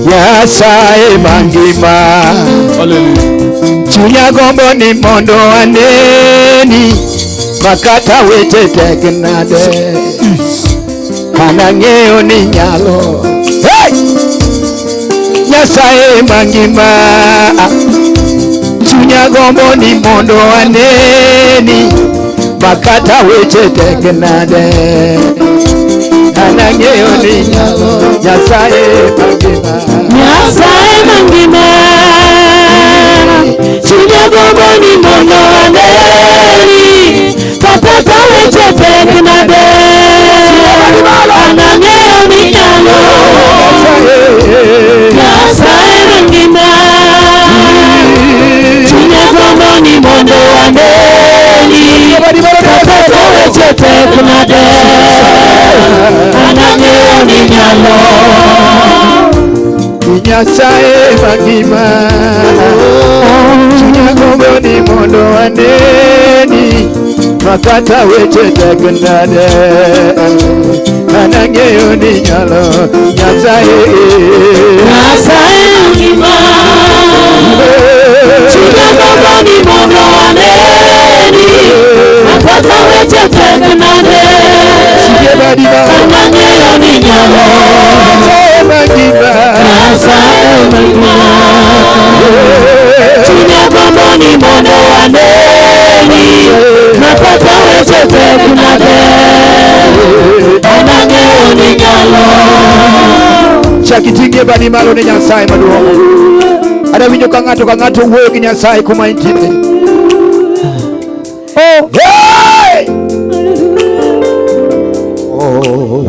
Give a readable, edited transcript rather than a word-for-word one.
Nyasaye mangima, chunya gombo ni mondo aneni, makata weche tek nade, anang'eyo ni nyalo. Nyasaye mangima, chunya gombo ni mondo aneni, makata weche tek nade, anang'eyo ni nyalo. Nyasaye mangima, Nyasaye mangima, chunya gombo ni mondo aneni, makata weche tek nade, anang'eyo ni nyalo. Nyasaye mangima, chunya gombo ni mondo aneni, makata weche tek nade, anang'eyo ni nyalo. Nyasaye mangima, chunya gombo ni mondo aneni, makata weche tek nade, anang'eyo ni nyalo. Nyasaye mangima, chunya gombo ni mondo aneni, makata weche tek nade, anang'eyo ni nyalo. Nyasaye mangima, chunya gombo ni mondo aneni, makata weche tek nade, anang'eyo ni nyalo. Chakitingie badi malo ne Nyasaye maduong'. Ada winjo ka ng'ato wuoyo gi Nyasaye kuma intie. Oh, hey! Oh,